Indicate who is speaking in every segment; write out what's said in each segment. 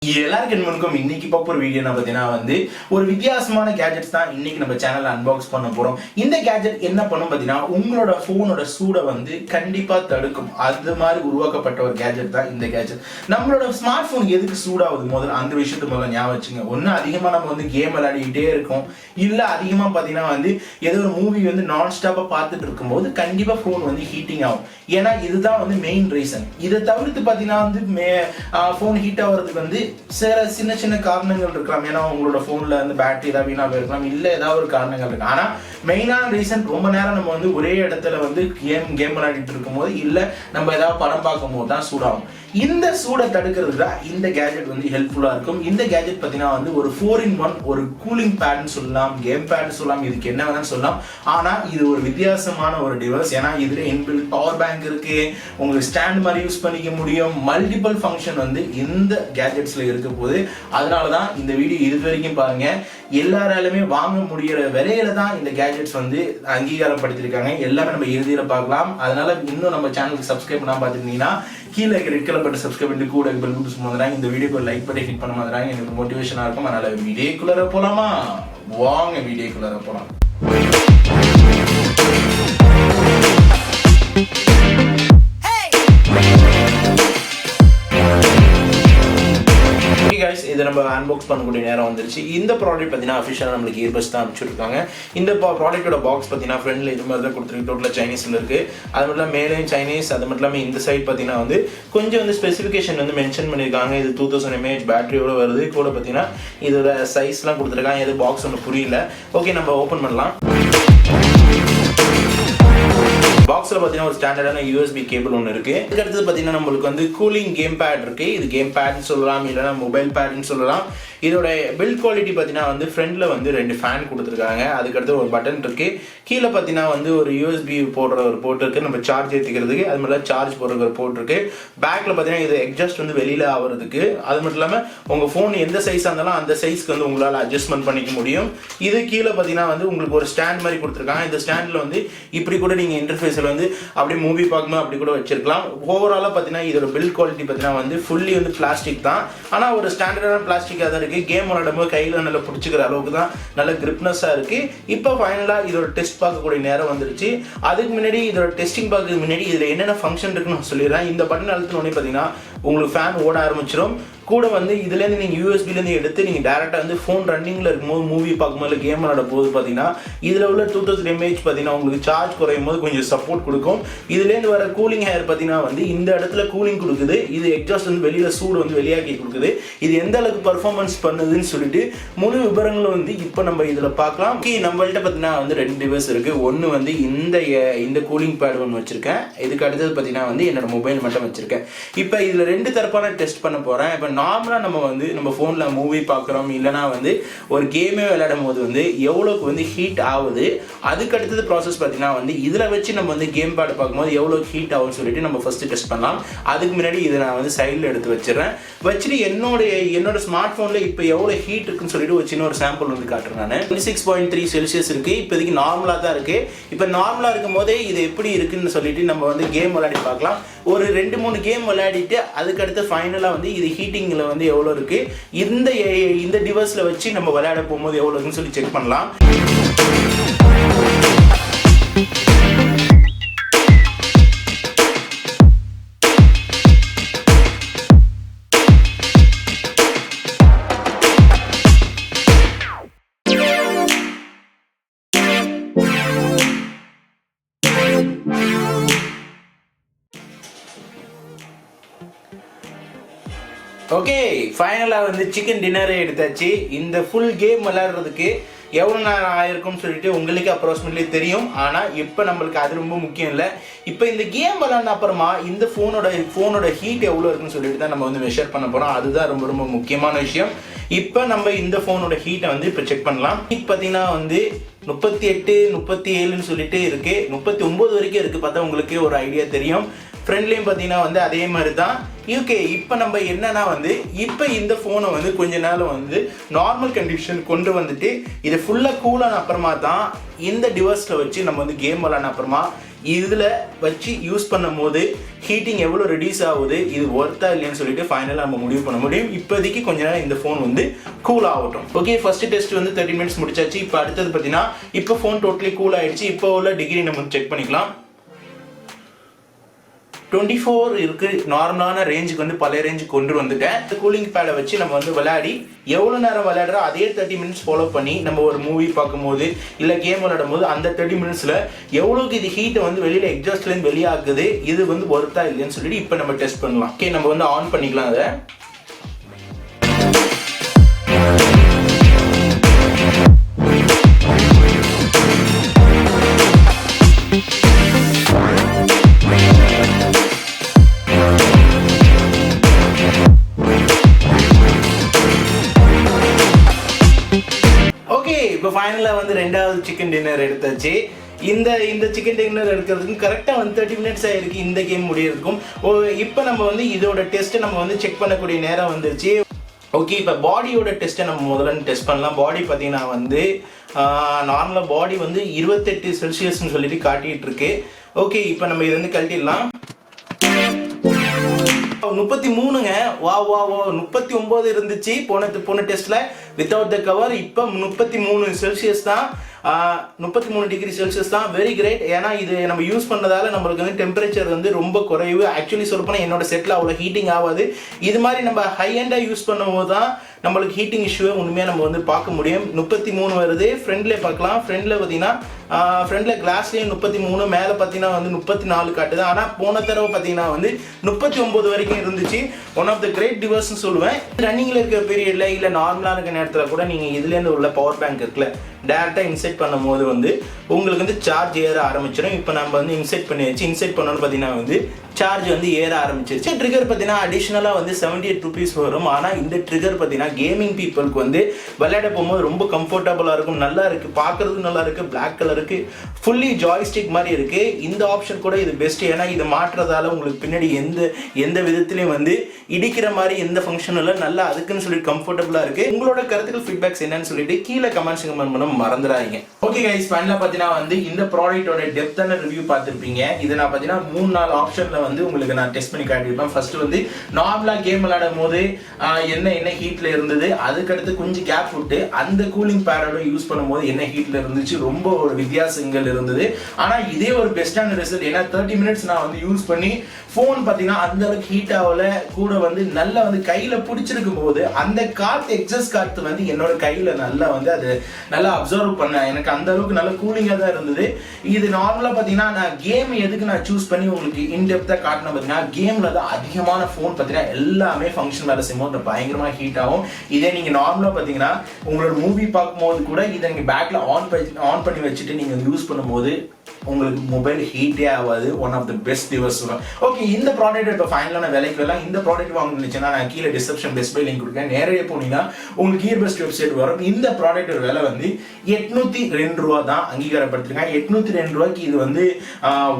Speaker 1: எல்லாருக்கும் இன்னைக்கு பார்ப்ப ஒரு வீடியோ பார்த்தீங்கன்னா ஒரு வித்தியாசமான கேஜெட்ஸ் தான் இன்னைக்கு நம்ம சேனல்ல அன்பாக்ஸ் பண்ண போறோம். இந்த கேஜெட் என்ன பண்ணும் பார்த்தீங்கன்னா உங்களோட போனோட சூடை கண்டிப்பா தடுக்கும். அது மாதிரி உருவாக்கப்பட்ட ஒரு கேஜெட் தான் இந்த கேஜெட். நம்மளோட ஸ்மார்ட் போன் எதுக்கு சூடாகுது முதல்ல அந்த விஷயத்தை முதல்ல ஞாபகம் வச்சுங்க. ஒன்னு அதிகமா நம்ம கேம் விளையாடிக்கிட்டே இருக்கோம், இல்ல அதிகமா பார்த்தீங்கன்னா ஏதோ ஒரு மூவி நான் ஸ்டாப்பா பார்த்துட்டு இருக்கும்போது கண்டிப்பா போன் ஹீட்டிங் ஆகும். ஏன்னா இதுதான் மெயின் ரீசன். இதை தவிர்த்து பார்த்தீங்கன்னா போன் ஹீட் ஆகிறதுக்கு சில சின்ன சின்ன காரணங்கள் இருக்கலாம். ஏன்னா உங்களோட போன்ல பேட்டரி ஏதாவது வீணா போயிருக்கலாம், இல்ல ஏதாவது ஒரு காரணங்கள் இருக்கு. ஆனா மெயினான ரீசன் ரொம்ப நேரம் நம்ம ஒரே இடத்துல கேம் விளையாடிட்டு இருக்கும் போது, இல்ல நம்ம ஏதாவது படம் பார்க்கும் போது தான் சூடாகும். இந்த சூடை தடுக்கிறது தான் இந்த கேஜெட் ஹெல்ப்ஃபுல்லா இருக்கும். இந்த கேஜெட் பார்த்தீங்கன்னா ஒரு 4-in-1 ஒரு கூலிங் பேட்னு சொல்லலாம், கேம் பேட்னு சொல்லலாம், இதுக்கு என்ன வேணாலும் சொல்லலாம். ஆனா இது ஒரு வித்தியாசமான ஒரு டிவைஸ். ஏன்னா இதுல இன்பில்ட் பவர் பேங்க் இருக்கு, உங்களுக்கு ஸ்டாண்ட் மாதிரி யூஸ் பண்ணிக்க முடியும். மல்டிபிள் ஃபங்க்ஷன் இந்த கேஜெட்ஸ்ல இருக்க போது. அதனாலதான் இந்த வீடியோ இது வரைக்கும் பாருங்க. எல்லாராலுமே வாங்க முடியற விலையில தான் இந்த கேஜெட்ஸ் அங்கீகாரப்படுத்திருக்காங்க. எல்லாமே நம்ம இறுதியில பார்க்கலாம். அதனால இன்னும் நம்ம சேனலுக்கு சப்ஸ்கிரைப் பண்ணாம பார்த்துருந்தீங்கன்னா கீழே ரெட் கலர் பட்டன் சப்ஸ்கிரைப் பண்ணி கூட பெல் பட்டன் சும்மாங்க. இந்த வீடியோக்கு லைக் பண்ணி ஹிட் பண்ண மாதிரி எனக்கு மோட்டிவேஷனா இருக்கும். அதனால வீடியோக்குள்ள போலாமா? வாங்க வீடியோக்குள்ள போலாம். இதை நம்ம அன்பாக்ஸ் பண்ணக்கூடிய நேரம் வந்துருச்சு. இந்த ப்ராடக்ட் பார்த்தீங்கன்னா அஃபிஷியலாக நம்மளுக்கு இயர்பஸ் தான் அனுப்பிச்சுருக்காங்க. இந்த ப்ராடக்ட்டோட பாக்ஸ் பார்த்தீங்கன்னா ஃப்ரெண்ட்ல இது மாதிரி தான் கொடுத்துருக்கு. டோட்டலாக சைனீஸில் இருக்குது. அது மட்டும் இல்லாமல் மேலேயும் சைனீஸ், அது மட்டும் இல்லாமல் இந்த சைட் பார்த்தீங்கன்னா கொஞ்சம் ஸ்பெசிஃபிகேஷன் மென்ஷன் பண்ணியிருக்காங்க. இது 2000 mAh பேட்டரியோட வருது. கூட பார்த்தீங்கன்னா இதோட சைஸ்லாம் கொடுத்துருக்காங்க. எது பாக்ஸ் ஒன்று புரியல. ஓகே, நம்ம ஓப்பன் பண்ணலாம். பாக்ஸ்ல பாத்தீங்கன்னா ஒரு ஸ்டாண்டர்டான USB கேபிள் ஒன்று இருக்கு. இதுக்கு அடுத்து பாத்தீங்கன்னா நம்மளுக்கு கூலிங் கேம் பேட் இருக்கு. இது கேம் பேட்னு சொல்லலாம், இல்லைன்னா மொபைல் பேட்னு சொல்லலாம். இதோட பில்ட் குவாலிட்டி பாத்தீங்கன்னா ஃப்ரண்ட்ல 2 ஃபேன் கொடுத்துருக்காங்க. அதுக்கடுத்து ஒரு பட்டன் இருக்கு. கீழே பாத்தீங்கன்னா ஒரு USB போடுற ஒரு போர்ட் இருக்கு, நம்ம சார்ஜ் ஏற்றிக்கிறதுக்கு. அது மட்டும் சார்ஜ் போடுற ஒரு போர்ட் இருக்கு. பேக்ல பாத்தீங்கன்னா இது எக்ஸாஸ்ட் வெளியில ஆகிறதுக்கு. அது மட்டும் இல்லாம உங்க போன் எந்த சைஸா இருந்தாலும் அந்த சைஸ்க்கு உங்களால அட்ஜஸ்ட்மெண்ட் பண்ணிக்க முடியும். இது கீழே பாத்தீங்கன்னா உங்களுக்கு ஒரு ஸ்டாண்ட் மாதிரி கொடுத்துருக்காங்க. இந்த ஸ்டாண்ட்ல இப்படி கூட நீங்க இன்டர்ஃபேஸ் அப்படியே மூவி பார்க்கும்போது அப்படி கூட வச்சிருக்கலாம். ஓவராலா பாத்தீங்கன்னா இதோட பில்ட் குவாலிட்டி பாத்தீங்கன்னா ஃபுல்லி பிளாஸ்டிக் தான். ஆனா ஒரு ஸ்டாண்டர்டான பிளாஸ்டிக்கா தான் இருக்கு. கேம் விளையாடும்போது கையில நல்லா பிடிச்சிக்கிற அளவுக்கு தான் நல்ல கிரிப்னஸா இருக்கு. இப்போ ஃபைனலா இதோட டெஸ்ட் பார்க்கக்கூடிய நேரம் வந்துருச்சு. அதுக்கு முன்னாடி இதோட டெஸ்டிங் பார்க்கறதுக்கு முன்னாடி இதுல என்னென்ன ஃபங்க்ஷன் இருக்குன்னு சொல்லிடுறேன். இந்த பட்டன் அழுத்தின உடனே பாத்தீங்கன்னா உங்களுக்கு ஃபேன் ஓட ஆரம்பிச்சிடும். கூட இதுல இருந்து நீங்க யூஎஸ்பில இருந்து எடுத்து நீங்க டைரக்டா போன் ரன்னிங்ல இருக்கும்போது மூவி பார்க்கும்போது கேம் விளையாட போது பாத்தீங்கன்னா இதுல உள்ள 2000 mAh பாத்தீங்கன்னா உங்களுக்கு சார்ஜ் குறையும் போது கொஞ்சம் சப்போர்ட் கொடுக்கும். இதுல இருந்து வர கூலிங் ஹேர் பாத்தீங்கன்னா இந்த இடத்துல கூலிங் கொடுக்குது. இது எக்ஸாஸ்ட் வெளியில சூடு வெளியாக்கி கொடுக்குது. இது எந்த அளவுக்கு பெர்ஃபார்மன்ஸ் பண்ணுதுன்னு சொல்லிட்டு முழு விவரங்களும் இப்ப நம்ம இதுல பார்க்கலாம். நம்மள்ட்ட பாத்தீங்கன்னா 2 டிவைஸ் இருக்கு. ஒன்னு இந்த கூலிங் பேட் ஒன்று வச்சிருக்கேன். இதுக்கு அடுத்தது பாத்தீங்கன்னா என்னோட மொபைல் மட்டும் வச்சிருக்கேன். இப்ப இதுல 2 தரப்பான டெஸ்ட் பண்ண போறேன். இப்ப நார்மலா நம்ம போன்ல மூவி பார்க்குறோம், இல்லைன்னா ஒரு கேமே விளையாடும் போது எவ்வளவுக்கு ஹீட் ஆகுது. அதுக்கு அடுத்தது ப்ராசஸ் பார்த்தீங்கன்னா இதுல வச்சு நம்ம கேம் பேட் பார்க்கும்போது எவ்வளவு ஹீட் ஆகும்னு சொல்லிட்டு நம்ம ஃபர்ஸ்ட் டெஸ்ட் பண்ணலாம். அதுக்கு முன்னாடி இதை நான் சைடில் எடுத்து வச்சிடறேன். வச்சுட்டு என்னோட ஸ்மார்ட் போன்ல இப்போ எவ்வளவு ஹீட் இருக்குன்னு சொல்லிட்டு ஒரு சின்ன ஒரு சாம்பிள் காட்டுறேன். நான் 26.3 செல்சியஸ் இருக்கு. இப்போதைக்கு நார்மலா தான் இருக்கு. இப்போ நார்மலா இருக்கும் போதே இது எப்படி இருக்குன்னு சொல்லிட்டு நம்ம கேம் விளையாடி பார்க்கலாம். ஒரு 2-3 கேம் விளையாடிட்டு அதுக்கடுத்து ஃபைனலா இது ஹீட்டிங்ல எவ்வளவு இருக்கு, இந்த டிவைஸ்ல வச்சு நம்ம விளையாட போகும்போது எவ்வளவு இருக்குன்னு சொல்லி செக் பண்ணலாம். ஓகே, ஃபைனலா சிக்கன் டின்னரே எடுத்தாச்சு. இந்த ஃபுல் கேம் விளையாடுறதுக்கு எவ்வளோ நேரம் ஆயிருக்கும்னு சொல்லிட்டு உங்களுக்கு அப்ராக்சிமேட்லி தெரியும். ஆனால் இப்போ நம்மளுக்கு அது ரொம்ப முக்கியம் இல்லை. இப்போ இந்த கேம் விளையாடின அப்புறமா இந்த ஃபோனோட ஹீட் எவ்வளோ இருக்குன்னு சொல்லிட்டு தான் நம்ம மெஷர் பண்ண போகிறோம். அதுதான் ரொம்ப ரொம்ப முக்கியமான விஷயம். இப்போ நம்ம இந்த ஃபோனோட ஹீட்டை இப்போ செக் பண்ணலாம். ஹீட் பார்த்தீங்கன்னா 38, 37ன்னு சொல்லிட்டு இருக்கு. 39 வரைக்கும் இருக்கு. பார்த்தா உங்களுக்கு ஒரு ஐடியா தெரியும். ஃப்ரெண்ட்லேயும் பார்த்தீங்கன்னா அதே மாதிரி தான். ஓகே, இப்போ நம்ம என்னன்னா இப்போ இந்த ஃபோனை கொஞ்ச நேரம் நார்மல் கண்டிஷன் கொண்டு வந்துட்டு இதை ஃபுல்லாக கூலான அப்புறமா தான் இந்த டிவைஸில் வச்சு நம்ம கேம் விளையாடின அப்புறமா இதில் வச்சு யூஸ் பண்ணும் போது ஹீட்டிங் எவ்வளோ ரெடியூஸ் ஆகுது, இது ஒர்த்தா இல்லையான்னு சொல்லிட்டு ஃபைனலாக நம்ம முடிவு பண்ண முடியும். இப்போதைக்கு கொஞ்ச நேரம் இந்த ஃபோன் வந்து கூல் ஆகட்டும். ஓகே, ஃபர்ஸ்ட் டெஸ்ட் வந்து 30 மினிட்ஸ் முடிச்சாச்சு. இப்போ அடுத்தது பார்த்தீங்கன்னா இப்போ ஃபோன் டோட்டலி கூல் ஆயிடுச்சு. இப்போ உள்ள டிகிரி நம்ம செக் பண்ணிக்கலாம். 24 இருக்கு. நார்மலான ரேஞ்சுக்கு வந்து பழைய ரேஞ்சுக்கு கொண்டு வந்துட்டேன். இந்த கூலிங் பேடை வச்சு நம்ம வந்து விளையாடி எவ்வளோ நேரம் விளையாடுறோம் அதே 30 மினிட்ஸ் ஃபாலோ பண்ணி நம்ம ஒரு மூவி பார்க்கும்போது இல்லை கேம் விளையாடும் போது அந்த 30 மினிட்ஸில் எவ்வளோக்கு இது ஹீட்டை வந்து வெளியில் எக்ஸாஸ்ட்லேருந்து வெளியாகுது, இது வந்து ஒர்த்தா இல்லைன்னு சொல்லிட்டு இப்போ நம்ம டெஸ்ட் பண்ணலாம். ஓகே, நம்ம வந்து ஆன் பண்ணிக்கலாம் அதை. இப்போ ஃபைனலாக வந்து ரெண்டாவது சிக்கன் டின்னர் எடுத்தாச்சு. இந்த சிக்கன் டின்னர் எடுக்கிறதுக்கும் கரெக்டாக வந்து 30 மினிட்ஸ் ஆகிருக்கு இந்த கேம் முடியறதுக்கும். இப்போ நம்ம வந்து இதோட டெஸ்ட்டை நம்ம வந்து செக் பண்ணக்கூடிய நேரம் வந்துருச்சு. ஓகே, இப்போ பாடியோட டெஸ்ட்டை நம்ம முதல்ல டெஸ்ட் பண்ணலாம். பாடி பார்த்தீங்கன்னா வந்து நார்மலாக பாடி வந்து 28 செல்சியஸ்ன்னு சொல்லிட்டு காட்டிகிட்டு இருக்கு. ஓகே, இப்போ நம்ம இதை வந்து கழட்டிடலாம். 33ங்க. வா 39 இருந்துச்சு போன டெஸ்ட்ல வித்தவுட் த கவர். இப்போ 33 செல்சியஸ் தான், 33 டிகிரி செல்சியஸ் தான். Very great. ஏன்னா இது நம்ம யூஸ் பண்ணதால நம்மளுக்கு வந்து டெம்பரேச்சர் வந்து ரொம்ப குறைவு. ஆக்சுவலி சொல்லப்போனால் என்னோட செட்டில் அவ்வளோ ஹீட்டிங் ஆகாது. இது மாதிரி நம்ம ஹை எண்டாக யூஸ் பண்ணும்போது தான் நம்மளுக்கு ஹீட்டிங் இஷ்யூவை உண்மையாக நம்ம வந்து பார்க்க முடியும். 33 வருது. ஃப்ரண்ட்ல பார்க்கலாம். ஃப்ரண்ட்ல பார்த்தீங்கன்னா ஃப்ரண்ட்ல கிளாஸ்லேயும் 33, மேலே பார்த்தீங்கன்னா வந்து 34 காட்டுது. ஆனால் போன தடவை பார்த்தீங்கன்னா வந்து 39 வரைக்கும் இருந்துச்சு. ஒன் ஆஃப் த கிரேட் டிவைஸ்னு சொல்லுவேன். ரன்னிங்கில் இருக்கிற பீரியட்ல இல்லை நார்மலாக இருக்கிற நேரத்தில் கூட நீங்கள் இதுலேருந்து உள்ள பவர் பேங்க் இருக்குல்ல டேரெக்டாக இன்செர்ட் பண்ணும்போது வந்து உங்களுக்கு வந்து சார்ஜ் ஏற ஆரம்பிச்சிடும். இப்போ நம்ம வந்து இன்செர்ட் பண்ணியாச்சு. இன்செர்ட் பண்ணோன்னு பார்த்தீங்கன்னா வந்து சார்ஜ் வந்து ஏற ஆரம்பிச்சிருச்சு. ட்ரிகர் பார்த்தீங்கன்னா அடிஷ்னலாக வந்து 78 rupees வரும். ஆனால் இந்த ட்ரிகர் பார்த்தீங்கன்னா கேமிங் பீப்புளுக்கு வந்து விளையாட போகும்போது ரொம்ப கம்ஃபர்டபுளாக இருக்கும். நல்லா இருக்குது, பார்க்குறதுக்கு நல்லா இருக்குது. பிளாக் கலருக்கு ஃபுல்லி ஜாய்ஸ்டிக் மாதிரி இருக்குது. இந்த ஆப்ஷன் கூட இது பெஸ்ட். ஏன்னா இது மாற்றுறதால உங்களுக்கு பின்னாடி எந்த விதத்துலையும் வந்து இடிக்கிற மாதிரி எந்த ஃபங்க்ஷன் இல்லை. நல்லா அதுக்குன்னு சொல்லிட்டு கம்ஃபர்டபுளாக இருக்குது. உங்களோட கருத்துக்கள் ஃபீட்பேக்ஸ் என்னன்னு சொல்லிட்டு கீழே கமெண்ட்ஸ் கமெண்ட் பண்ண மறந்துடாதீங்க. ஓகே கைஸ், ஃபைனலாக பார்த்தீங்கன்னா வந்து இந்த ப்ராடக்ட்டோட டெப்த்தான ரிவ்யூ பார்த்துருப்பீங்க. இதை நான் பார்த்தீங்கன்னா 3-4 ஆப்ஷனில் வந்து உங்களுக்கு நான் டெஸ்ட் பண்ணி காட்டியிருப்பேன். ஃபர்ஸ்ட் வந்து நார்மலாக கேம் விளையாடும் போது என்ன ஹீட்டில் இருந்தது, அதுக்கடுத்து கொஞ்சம் கேப் விட்டு அந்த கூலிங் பேடோட யூஸ் பண்ணும்போது என்ன ஹீட்டில் இருந்துச்சு, ரொம்ப ஒரு வித்தியாசங்கள் இருந்தது. ஆனால் இதே ஒரு பெஸ்ட்டான ரிசல்ட். ஏன்னா 30 மினிட்ஸ் நான் வந்து யூஸ் பண்ணி ஃபோன் பார்த்தீங்கன்னா அந்த அளவுக்கு ஹீட் ஆகல. கூட வந்து நல்லா வந்து கையில் பிடிச்சிருக்கும் போது அந்த காற்று எக்ஸஸ் காற்று வந்து என்னோட கையில் நல்லா வந்து அது நல்லா அப்சர்வ் பண்ணேன். எனக்கு அந்த அளவுக்கு நல்ல கூலிங்காக தான் இருந்தது. இது நார்மலாக பார்த்தீங்கன்னா நான் கேம் எதுக்கு நான் சூஸ் பண்ணி உங்களுக்கு இன்டெப்த்தாக காட்டினேன் பார்த்தீங்கன்னா, கேமில் தான் அதிகமான ஃபோன் பார்த்தீங்கன்னா எல்லாமே ஃபங்க்ஷன் வேலை செய்யும்போது பயங்கரமாக ஹீட் ஆகும். இதே நீங்கள் நார்மலாக பார்த்தீங்கன்னா உங்களோட மூவி பார்க்கும்போது கூட இதை நீங்கள் பேக்கில் ஆன் பண்ணி வச்சுட்டு நீங்கள் யூஸ் பண்ணும்போது உங்களுக்கு மொபைல் ஹீட்டே ஆகாது. One of the best device சொல்லுவேன். ஓகே, இந்த ப்ராடக்ட் இப்போ ஃபைனலான விலைக்கு வரலாம். இந்த ப்ராடக்ட் வாங்கினுச்சுன்னா நான் கீழே டிஸ்கிரிப்ஷன் பெஸ்ட் பை லிங்க் கொடுக்கேன். நேரடியாக போனீங்கன்னா உங்களுக்கு கியர் பெஸ்ட் வெப்சைட் வரும். இந்த ப்ராடக்ட் விலை வந்து 802 ரூபா தான் அங்கீகாரப்படுத்திருக்கேன். 802 ரூபாய்க்கு இது வந்து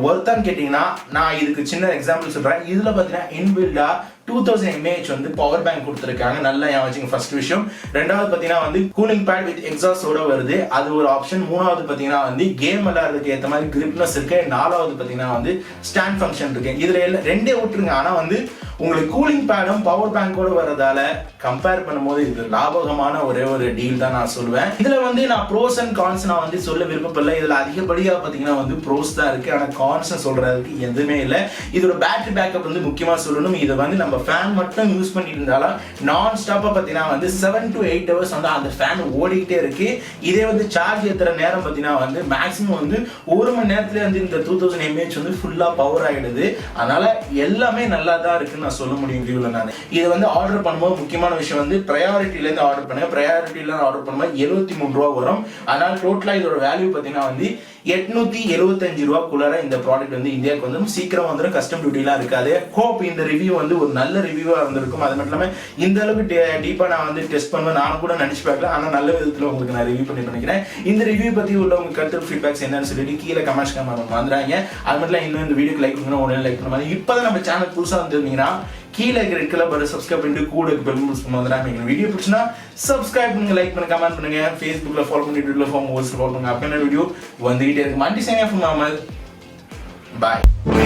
Speaker 1: ஒர்த்தான்னு கேட்டிங்கன்னா நான் இதுக்கு சின்ன எக்ஸாம்பிள் சொல்கிறேன். இதில் பார்த்தீங்கன்னா இன்பில்டா 2000 mAh வந்து பவர் பேங்க் கொடுத்துருக்காங்க. நல்லா ஞாபகம் ஃபர்ஸ்ட் விஷயம். ரெண்டாவது பார்த்தீங்கன்னா வந்து கூலிங் பேட் வித் எக்ஸாஸ்டோட வருது, அது ஒரு ஆப்ஷன். மூணாவது பார்த்தீங்கன்னா வந்து கேம் விளையாடுறதுக்கு ஏற்ற மாதிரி கிரிப்னஸ் இருக்கு. நாலாவது பார்த்தீங்கன்னா வந்து ஸ்டாண்ட் ஃபங்க்ஷன் இருக்கு. இதுல எல்லாம் ரெண்டே விட்டுருங்க. ஆனால் வந்து உங்களுக்கு கூலிங் பேடும் பவர் பேங்கோட வரதால கம்பேர் பண்ணும்போது இது லாபகமான ஒரே ஒரு டீல் தான் நான் சொல்லுவேன். இதுல வந்து நான் ப்ரோஸ் அண்ட் கான்ஸ் நான் வந்து சொல்ல விருப்பப்படல. இதுல அதிகப்படியா பார்த்தீங்கன்னா வந்து ப்ரோஸ் தான் இருக்கு, ஆனால் கான்ஸ் சொல்றதுக்கு எதுவுமே இல்லை. இதோட பேட்டரி பேக்கப் வந்து முக்கியமா சொல்லணும். இதை வந்து நம்ம ஃபேன் மட்டும் யூஸ் பண்ணிட்டு இருந்தாலும் நான் ஸ்டாப்பா பார்த்தீங்கன்னா வந்து 7 to 8 hours வந்து அந்த ஃபேன் ஓடிக்கிட்டே இருக்கு. இதே வந்து சார்ஜ் ஏற்றுற நேரம் பார்த்தீங்கன்னா வந்து மேக்ஸிமம் வந்து 1 மணி நேரத்துல வந்து இந்த 2000 mAh வந்து ஃபுல்லா பவர் ஆயிடுது. அதனால எல்லாமே நல்லா தான் இருக்குன்னு நான் சொல்ல முடியும் ரிவ்யூல. நான் இதை வந்து ஆர்டர் பண்ணும்போது முக்கியமான விஷயம் வந்து ப்ரையாரிட்டில இருந்து ஆர்டர் பண்ணுங்க. ப்ரையாரிட்டில ஆர்டர் பண்ணும்போது 73 ரூபா வரும். அதனால டோட்டலா இதோட வேல்யூ பார்த்தீங்கன்னா வந்து 875 ரூபாய்க்குள்ளார இந்த ப்ராடக்ட் வந்து இந்தியாவுக்கு வந்து சீக்கிரம் வந்துடும். கஸ்டம் டியூட்டிலாம் இருக்காது. ஹோப் இந்த ரிவ்யூ வந்து ஒரு நல்ல ரிவ்யூவா இருந்திருக்கும். அது மட்டும் இல்லாமல் இந்த அளவுக்கு டீப்பா நான் வந்து டெஸ்ட் பண்ணுவேன் நானும் கூட நினைச்சு பார்க்கல. ஆனால் நல்ல விதத்தில் உங்களுக்கு நான் ரிவ்யூ பண்ணி பண்ணிக்கிறேன். இந்த ரிவ்யூ பத்தி உள்ள உங்க கருத்து ஃபீட்பேக்ஸ் என்னன்னு சொல்லிட்டு கீழே கமெண்ட்ஸ் வந்துறாங்க. அது மட்டும் இன்னும் இந்த வீடியோக்கு லைக் பண்ணணும், உடனே லைக் பண்ண மாதிரி. இப்போதான் நம்ம சேனல் புதுசாக வந்துருந்தீங்கன்னா கீழே ரெட் கலர் பட்டன் சப்ஸ்கிரைப் பண்ணிட்டு கூட பெல் பட்டன் வந்துறாங்க. வீடியோ பிடிச்சினா சப்ஸ்கிரைப் பண்ணுங்க, லைக் பண்ணுங்க, கமெண்ட் பண்ணுங்க. ஃபேஸ்புக்ல ஃபாலோ பண்ணி ட்விட்டர்ல ஃபாலோ பண்ணுங்க. அப்போ வீடியோ வந்துகிட்டே இருக்கு. மல்டி சைன் ஆஃப் பாய்.